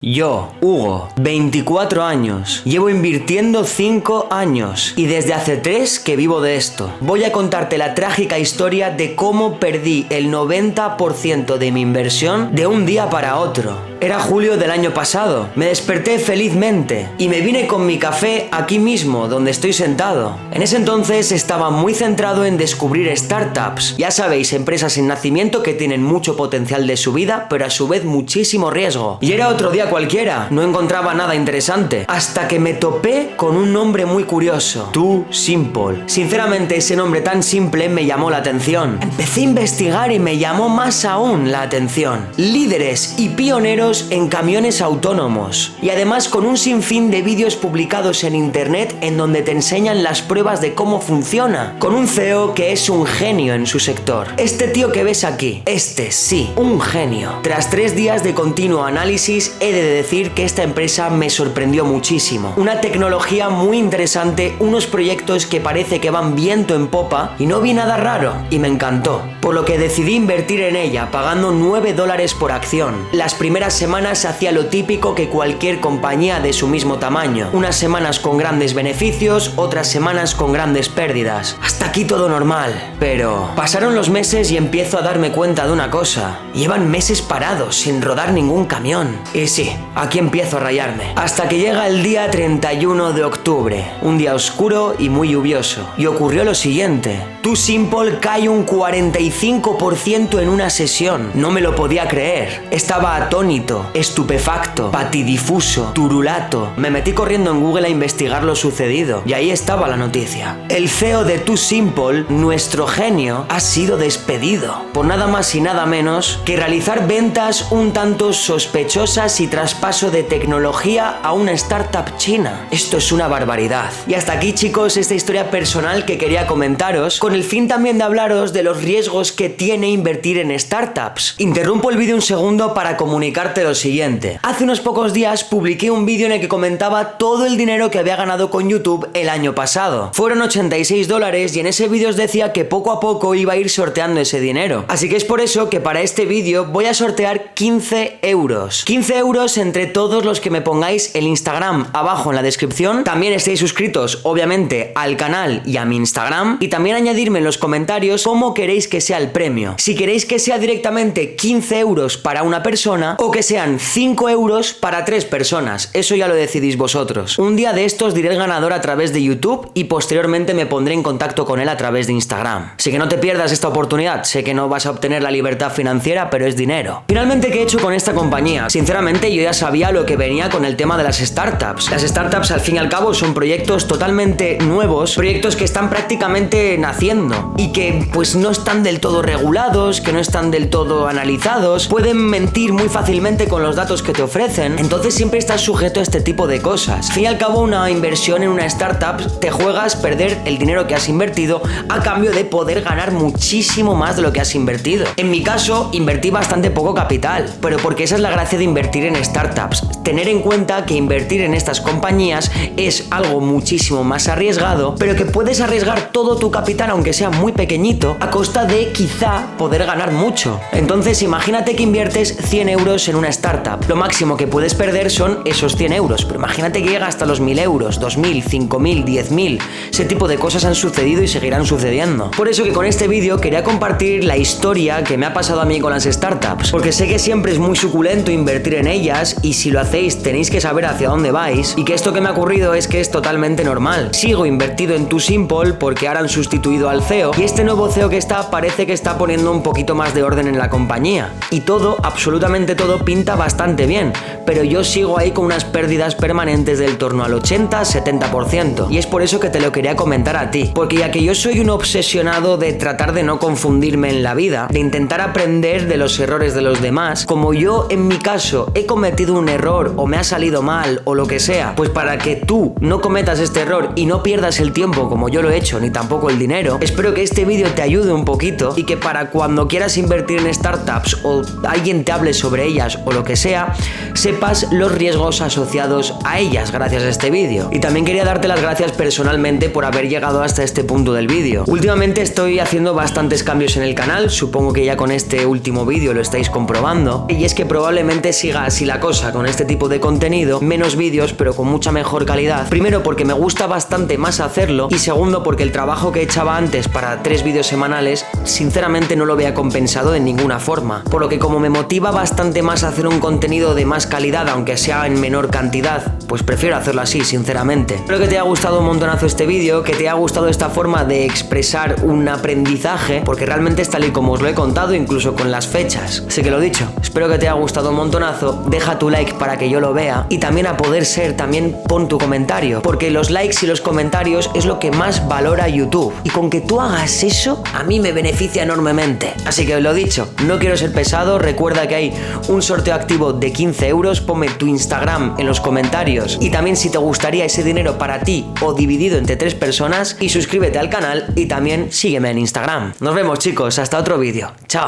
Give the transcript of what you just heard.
Yo, Hugo, 24 años, llevo invirtiendo 5 años y desde hace 3 que vivo de esto. Voy a contarte la trágica historia de cómo perdí el 90% de mi inversión de un día para otro. Era julio del año pasado, me desperté felizmente y me vine con mi café aquí mismo, donde estoy sentado. En ese entonces estaba muy centrado en descubrir startups. Ya sabéis, empresas en nacimiento que tienen mucho potencial de subida, pero a su vez muchísimo riesgo. Y era otro día cualquiera, no encontraba nada interesante, hasta que me topé con un nombre muy curioso, Too Simple. Sinceramente, ese nombre tan simple me llamó la atención. Empecé a investigar y me llamó más aún la atención. Líderes y pioneros en camiones autónomos, y además con un sinfín de vídeos publicados en internet en donde te enseñan las pruebas de cómo funciona, con un CEO que es un genio en su sector. Este tío que ves aquí, sí, un genio. Tras 3 días de continuo análisis, he de decir que esta empresa me sorprendió muchísimo. Una tecnología muy interesante, unos proyectos que parece que van viento en popa, y no vi nada raro, y me encantó. Por lo que decidí invertir en ella, pagando $9 por acción. Las primeras semanas hacía lo típico que cualquier compañía de su mismo tamaño. Unas semanas con grandes beneficios, otras semanas con grandes pérdidas. Hasta aquí todo normal. Pero pasaron los meses y empiezo a darme cuenta de una cosa. Llevan meses parados, sin rodar ningún camión. Y sí, aquí empiezo a rayarme. Hasta que llega el día 31 de octubre, un día oscuro y muy lluvioso. Y ocurrió lo siguiente. Too Simple cae un 45% en una sesión. No me lo podía creer. Estaba atónito, estupefacto, patidifuso, turulato. Me metí corriendo en Google a investigar lo sucedido y ahí estaba la noticia. El CEO de Too Simple, nuestro genio, ha sido despedido por nada más y nada menos que realizar ventas un tanto sospechosas y traspaso de tecnología a una startup china. Esto es una barbaridad. Y hasta aquí, chicos, esta historia personal que quería comentaros, con el fin también de hablaros de los riesgos que tiene invertir en startups. Interrumpo el vídeo un segundo para comunicarte lo siguiente. Hace unos pocos días publiqué un vídeo en el que comentaba todo el dinero que había ganado con YouTube el año pasado. Fueron $86 y en ese vídeo os decía que poco a poco iba a ir sorteando ese dinero. Así que es por eso que para este vídeo voy a sortear 15 euros. 15 euros entre todos los que me pongáis el Instagram abajo en la descripción. También estéis suscritos, obviamente, al canal y a mi Instagram. Y también añadirme en los comentarios cómo queréis que sea el premio. Si queréis que sea directamente 15 euros para una persona o que sean 5 euros para 3 personas. Eso ya lo decidís vosotros. Un día de estos diré el ganador a través de YouTube y posteriormente me pondré en contacto con él a través de Instagram. Así que no te pierdas esta oportunidad. Sé que no vas a obtener la libertad financiera, pero es dinero. Finalmente, ¿qué he hecho con esta compañía? Sinceramente, yo ya sabía lo que venía con el tema de las startups. Las startups, al fin y al cabo, son proyectos totalmente nuevos, proyectos que están prácticamente naciendo y que pues no están del todo regulados, que no están del todo analizados, pueden mentir muy fácilmente con los datos que te ofrecen, entonces siempre estás sujeto a este tipo de cosas. Al fin y al cabo, una inversión en una startup te juegas perder el dinero que has invertido a cambio de poder ganar muchísimo más de lo que has invertido. En mi caso, invertí bastante poco capital, pero porque esa es la gracia de invertir en startups. Tener en cuenta que invertir en estas compañías es algo muchísimo más arriesgado, pero que puedes arriesgar todo tu capital, aunque sea muy pequeñito, a costa de quizá poder ganar mucho. Entonces, imagínate que inviertes 100 euros en una startup. Lo máximo que puedes perder son esos 100 euros, pero imagínate que llega hasta los 1000 euros, 2000, 5000, 10000. Ese tipo de cosas han sucedido y seguirán sucediendo. Por eso que con este vídeo quería compartir la historia que me ha pasado a mí con las startups, porque sé que siempre es muy suculento invertir en ellas y si lo hacéis tenéis que saber hacia dónde vais, y que esto que me ha ocurrido es que es totalmente normal. Sigo invertido en Too Simple porque ahora han sustituido al CEO y este nuevo CEO que está parece que está poniendo un poquito más de orden en la compañía y todo, absolutamente todo, pinta bastante bien, pero yo sigo ahí con unas pérdidas permanentes del torno al 80-70%, y es por eso que te lo quería comentar a ti, porque ya que yo soy un obsesionado de tratar de no confundirme en la vida, de intentar aprender de los errores de los demás, como yo en mi caso he cometido un error o me ha salido mal o lo que sea, pues para que tú no cometas este error y no pierdas el tiempo como yo lo he hecho, ni tampoco el dinero, espero que este vídeo te ayude un poquito contenido y que para cuando quieras invertir en startups o alguien te hable sobre ellas o lo que sea, sepas los riesgos asociados a ellas gracias a este vídeo. Y también quería darte las gracias personalmente por haber llegado hasta este punto del vídeo. Últimamente estoy haciendo bastantes cambios en el canal, supongo que ya con este último vídeo lo estáis comprobando, y es que probablemente siga así la cosa con este tipo de contenido, menos vídeos pero con mucha mejor calidad. Primero porque me gusta bastante más hacerlo y segundo porque el trabajo que echaba antes para 3 vídeos semanales sinceramente no lo vea compensado de ninguna forma, por lo que como me motiva bastante más hacer un contenido de más calidad aunque sea en menor cantidad, pues prefiero hacerlo así sinceramente. Espero que te haya gustado un montonazo este vídeo, que te haya gustado esta forma de expresar un aprendizaje, porque realmente es tal y como os lo he contado, incluso con las fechas. Así que lo dicho, espero que te haya gustado un montonazo, deja tu like para que yo lo vea y también a poder ser, también pon tu comentario, porque los likes y los comentarios es lo que más valora YouTube y con que tú hagas eso a mí me beneficia enormemente. Así que lo dicho, no quiero ser pesado, recuerda que hay un sorteo activo de 15 euros, ponme tu Instagram en los comentarios y también si te gustaría ese dinero para ti o dividido entre 3 personas y suscríbete al canal y también sígueme en Instagram. Nos vemos chicos, hasta otro vídeo. Chao.